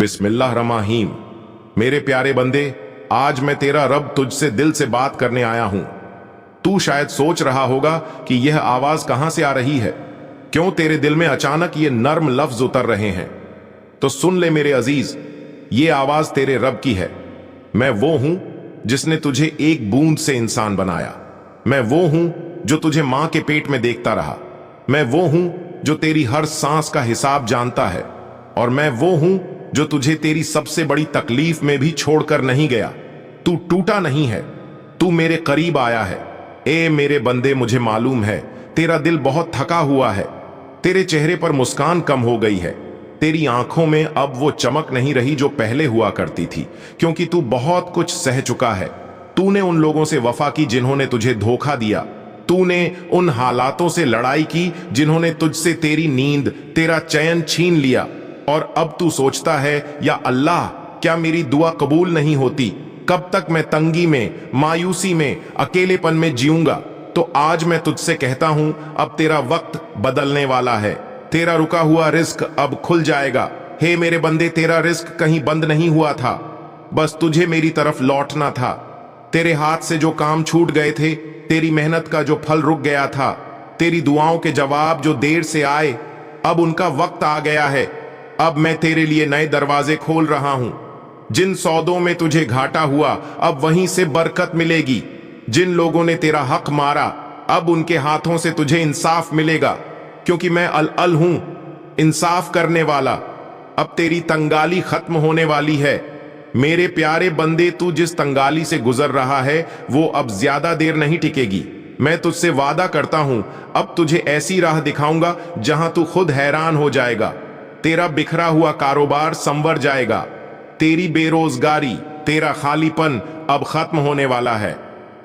बिस्मिल्लाहिर्रहमानिर्रहीम। मेरे प्यारे बंदे, आज मैं तेरा रब तुझसे दिल से बात करने आया हूं। तू शायद सोच रहा होगा कि यह आवाज कहां से आ रही है, क्यों तेरे दिल में अचानक ये नर्म लफ्ज उतर रहे हैं। तो सुन ले मेरे अजीज, ये आवाज तेरे रब की है। मैं वो हूं जिसने तुझे एक बूंद से इंसान बनाया। मैं वो हूं जो तुझे मां के पेट में देखता रहा। मैं वो हूं जो तेरी हर सांस का हिसाब जानता है। और मैं वो हूं जो तुझे तेरी सबसे बड़ी तकलीफ में भी छोड़कर नहीं गया। तू टूटा नहीं है, तू मेरे करीब आया है। ए मेरे बंदे, मुझे मालूम है तेरा दिल बहुत थका हुआ है। तेरे चेहरे पर मुस्कान कम हो गई है। तेरी आंखों में अब वो चमक नहीं रही जो पहले हुआ करती थी, क्योंकि तू बहुत कुछ सह चुका है। तूने उन लोगों से वफा की जिन्होंने तुझे धोखा दिया। तूने उन हालातों से लड़ाई की जिन्होंने तुझसे तेरी नींद, तेरा चैन छीन लिया। और अब तू सोचता है, या अल्लाह, क्या मेरी दुआ कबूल नहीं होती? कब तक मैं तंगी में, मायूसी में, अकेलेपन में जीऊंगा? तो आज मैं तुझसे कहता हूं, अब तेरा वक्त बदलने वाला है। तेरा रुका हुआ रिस्क अब खुल जाएगा। हे मेरे बंदे, तेरा रिस्क कहीं बंद नहीं हुआ था, बस तुझे मेरी तरफ लौटना था। तेरे हाथ से जो काम छूट गए थे, तेरी मेहनत का जो फल रुक गया था, तेरी दुआओं के जवाब जो देर से आए, अब उनका वक्त आ गया है। अब मैं तेरे लिए नए दरवाजे खोल रहा हूं। जिन सौदों में तुझे घाटा हुआ, अब वहीं से बरकत मिलेगी। जिन लोगों ने तेरा हक मारा, अब उनके हाथों से तुझे इंसाफ मिलेगा, क्योंकि मैं अल हूं, इंसाफ करने वाला। अब तेरी तंगाली खत्म होने वाली है। मेरे प्यारे बंदे, तू जिस तंगाली से गुजर रहा है, वो अब ज्यादा देर नहीं टिकेगी। मैं तुझसे वादा करता हूं, अब तुझे ऐसी राह दिखाऊंगा जहां तू खुद हैरान हो जाएगा। तेरा बिखरा हुआ कारोबार संवर जाएगा। तेरी बेरोजगारी, तेरा खालीपन अब खत्म होने वाला है।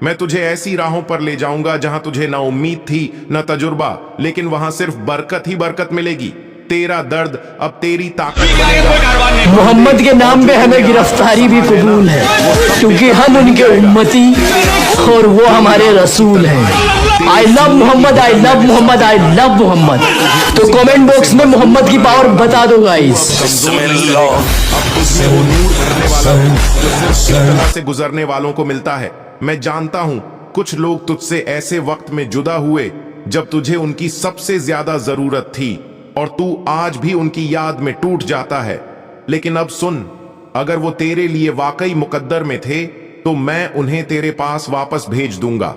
मैं तुझे ऐसी राहों पर ले जाऊंगा जहां तुझे ना उम्मीद थी, ना तजुर्बा, लेकिन वहां सिर्फ बरकत ही बरकत मिलेगी। तेरा दर्द अब तेरी ताकत बनेगा। मोहम्मद के नाम पे हमें गिरफ्तारी भी कबूल है, क्योंकि हम उनके उम्मती और वो हमारे रसूल हैं। I love Muhammad, I love Muhammad, I love Muhammad. तो कमेंट बॉक्स में मोहम्मद की पावर बता दो गाइस। से गुजरने वालों को मिलता है। मैं जानता हूं कुछ लोग तुझसे ऐसे वक्त में जुदा हुए जब तुझे उनकी सबसे ज्यादा जरूरत थी, और तू आज भी उनकी याद में टूट जाता है। लेकिन अब सुन, अगर वो तेरे लिए वाकई मुकद्दर में थे, तो मैं उन्हें तेरे पास वापस भेज दूंगा।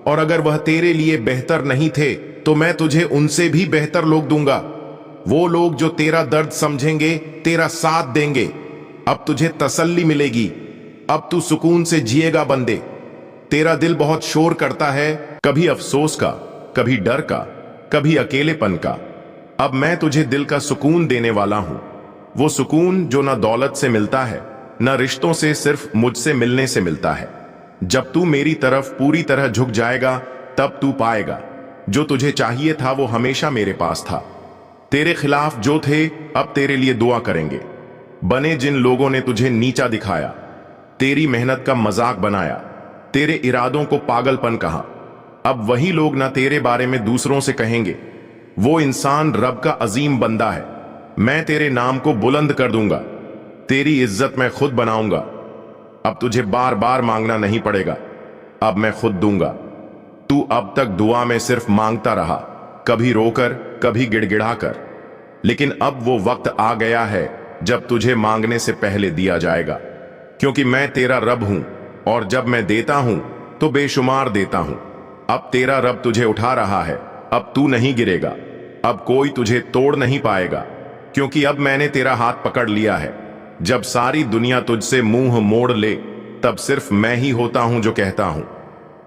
और अगर वह तेरे लिए बेहतर नहीं थे, तो मैं तुझे उनसे भी बेहतर लोग दूंगा। वो लोग जो तेरा दर्द समझेंगे, तेरा साथ देंगे। अब तुझे तसल्ली मिलेगी। अब तू सुकून से जिएगा बंदे। तेरा दिल बहुत शोर करता है, कभी अफसोस का, कभी डर का, कभी अकेलेपन का। अब मैं तुझे दिल का सुकून देने वाला हूं। वो सुकून जो ना दौलत से मिलता है, ना रिश्तों से, सिर्फ मुझसे मिलने से मिलता है। जब तू मेरी तरफ पूरी तरह झुक जाएगा, तब तू पाएगा जो तुझे चाहिए था वो हमेशा मेरे पास था। तेरे खिलाफ जो थे, अब तेरे लिए दुआ करेंगे। बने जिन लोगों ने तुझे नीचा दिखाया, तेरी मेहनत का मजाक बनाया, तेरे इरादों को पागलपन कहा, अब वही लोग ना तेरे बारे में दूसरों से कहेंगे, वो इंसान रब का अजीम बंदा है। मैं तेरे नाम को बुलंद कर दूंगा। तेरी इज्जत मैं खुद बनाऊंगा। अब तुझे बार बार मांगना नहीं पड़ेगा, अब मैं खुद दूंगा। तू अब तक दुआ में सिर्फ मांगता रहा, कभी रोकर, कभी गिड़गिड़ाकर। लेकिन अब वो वक्त आ गया है जब तुझे मांगने से पहले दिया जाएगा, क्योंकि मैं तेरा रब हूं, और जब मैं देता हूं तो बेशुमार देता हूं। अब तेरा रब तुझे उठा रहा है। अब तू नहीं गिरेगा। अब कोई तुझे तोड़ नहीं पाएगा, क्योंकि अब मैंने तेरा हाथ पकड़ लिया है। जब सारी दुनिया तुझसे मुंह मोड़ ले, तब सिर्फ मैं ही होता हूं जो कहता हूं,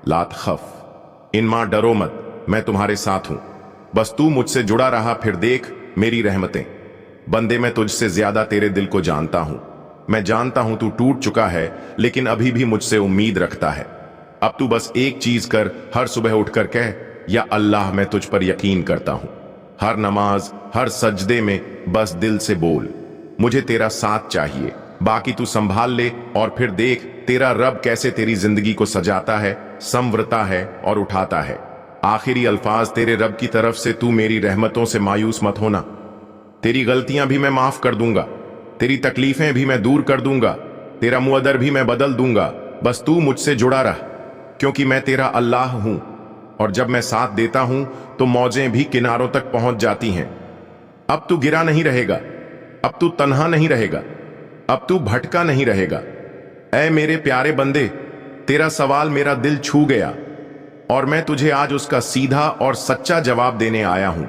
ला तखफ, इन मां डरो मत, मैं तुम्हारे साथ हूं। बस तू मुझसे जुड़ा रहा, फिर देख मेरी रहमतें। बंदे, मैं तुझसे ज्यादा तेरे दिल को जानता हूं। मैं जानता हूं तू टूट चुका है, लेकिन अभी भी मुझसे उम्मीद रखता है। अब तू बस एक चीज कर, हर सुबह उठकर कह, या अल्लाह, मैं तुझ पर यकीन करता हूं। हर नमाज, हर सजदे में बस दिल से बोल, मुझे तेरा साथ चाहिए, बाकी तू संभाल ले। और फिर देख तेरा रब कैसे तेरी जिंदगी को सजाता है, संवरता है और उठाता है। आखिरी अल्फाज तेरे रब की तरफ से, तू मेरी रहमतों से मायूस मत होना। तेरी गलतियां भी मैं माफ कर दूंगा, तेरी तकलीफें भी मैं दूर कर दूंगा, तेरा मुअद्दर भी मैं बदल दूंगा, बस तू मुझसे जुड़ा रह, क्योंकि मैं तेरा अल्लाह हूं। और जब मैं साथ देता हूं तो मौजें भी किनारों तक पहुंच जाती हैं। अब तू गिरा नहीं रहेगा, अब तू तन्हा नहीं रहेगा, अब तू भटका नहीं रहेगा। ऐ मेरे प्यारे बंदे, तेरा सवाल मेरा दिल छू गया और मैं तुझे आज उसका सीधा और सच्चा जवाब देने आया हूं।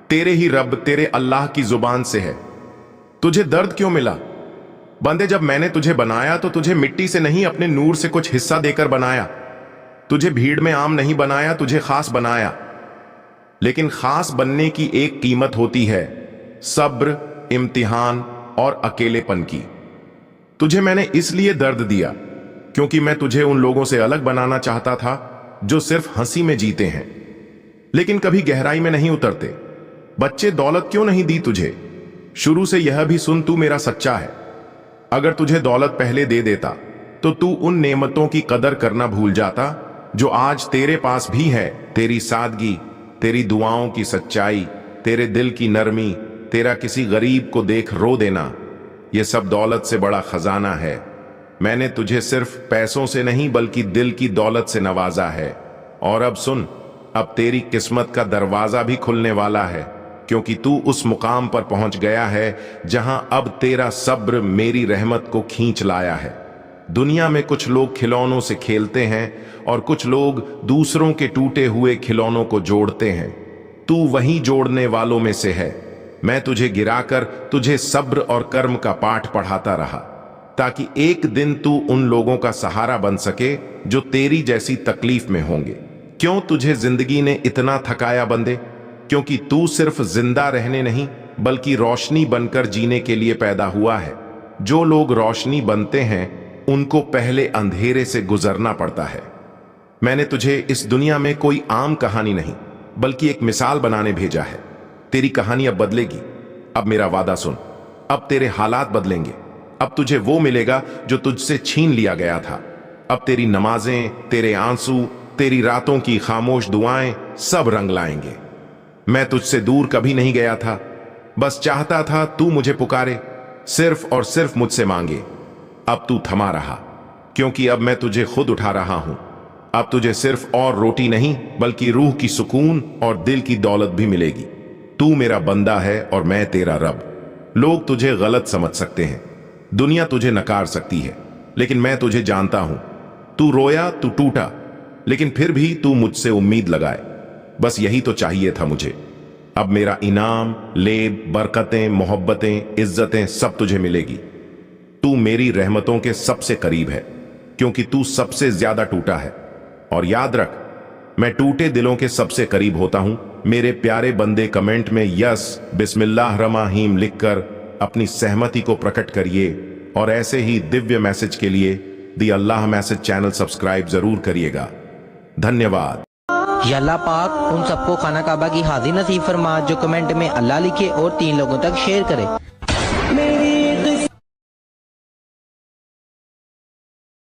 तेरे ही रब, तेरे अल्लाह की जुबान से है। तुझे दर्द क्यों मिला? बंदे, जब मैंने तुझे बनाया तो तुझे मिट्टी से नहीं, अपने नूर से कुछ हिस्सा देकर बनाया। तुझे भीड़ में आम नहीं बनाया, तुझे खास बनाया। लेकिन खास बनने की एक कीमत होती है, सब्र, इम्तिहान और अकेलेपन की। तुझे मैंने इसलिए दर्द दिया क्योंकि मैं तुझे उन लोगों से अलग बनाना चाहता था जो सिर्फ हंसी में जीते हैं लेकिन कभी गहराई में नहीं उतरते। बच्चे, दौलत क्यों नहीं दी तुझे? शुरू से यह भी सुन, तू मेरा सच्चा है। अगर तुझे दौलत पहले दे देता तो तू उन नेमतों की कदर करना भूल जाता जो आज तेरे पास भी है। तेरी सादगी, तेरी दुआओं की सच्चाई, तेरे दिल की नरमी, तेरा किसी गरीब को देख रो देना, यह सब दौलत से बड़ा खजाना है। मैंने तुझे सिर्फ पैसों से नहीं बल्कि दिल की दौलत से नवाजा है। और अब सुन, अब तेरी किस्मत का दरवाजा भी खुलने वाला है, क्योंकि तू उस मुकाम पर पहुंच गया है जहां अब तेरा सब्र मेरी रहमत को खींच लाया है। दुनिया में कुछ लोग खिलौनों से खेलते हैं और कुछ लोग दूसरों के टूटे हुए खिलौनों को जोड़ते हैं। तू वही जोड़ने वालों में से है। मैं तुझे गिराकर तुझे सब्र और कर्म का पाठ पढ़ाता रहा ताकि एक दिन तू उन लोगों का सहारा बन सके जो तेरी जैसी तकलीफ में होंगे। क्यों तुझे जिंदगी ने इतना थकाया बंदे? क्योंकि तू सिर्फ जिंदा रहने नहीं बल्कि रोशनी बनकर जीने के लिए पैदा हुआ है। जो लोग रोशनी बनते हैं उनको पहले अंधेरे से गुजरना पड़ता है। मैंने तुझे इस दुनिया में कोई आम कहानी नहीं बल्कि एक मिसाल बनाने भेजा है। तेरी कहानी अब बदलेगी। अब मेरा वादा सुन, अब तेरे हालात बदलेंगे। अब तुझे वो मिलेगा जो तुझसे छीन लिया गया था। अब तेरी नमाजें, तेरे आंसू, तेरी रातों की खामोश दुआएं सब रंग लाएंगे। मैं तुझसे दूर कभी नहीं गया था, बस चाहता था तू मुझे पुकारे, सिर्फ और सिर्फ मुझसे मांगे। अब तू थमा रहा क्योंकि अब मैं तुझे खुद उठा रहा हूं। अब तुझे सिर्फ और रोटी नहीं बल्कि रूह की सुकून और दिल की दौलत भी मिलेगी। तू मेरा बंदा है और मैं तेरा रब। लोग तुझे गलत समझ सकते हैं, दुनिया तुझे नकार सकती है, लेकिन मैं तुझे जानता हूं। तू रोया, तू टूटा, लेकिन फिर भी तू मुझसे उम्मीद लगाए। बस यही तो चाहिए था मुझे। अब मेरा इनाम, लेब, बरकतें, मोहब्बतें, इज्जतें सब तुझे मिलेगी। तू मेरी रहमतों के सबसे करीब है क्योंकि तू सबसे ज्यादा टूटा है। और याद रख, मैं टूटे दिलों के सबसे करीब होता हूं। मेरे प्यारे बंदे, कमेंट में यस बिस्मिल्लाह रहमानीम लिखकर अपनी सहमति को प्रकट करिए और ऐसे ही दिव्य मैसेज के लिए दी अल्लाह मैसेज चैनल सब्सक्राइब जरूर करिएगा। धन्यवाद। या अल्लाह पाक उन सबको खाना काबा की हाजिर नसीब फरमा जो कमेंट में अल्लाह लिखे और 3 लोगों तक शेयर करे। मेरी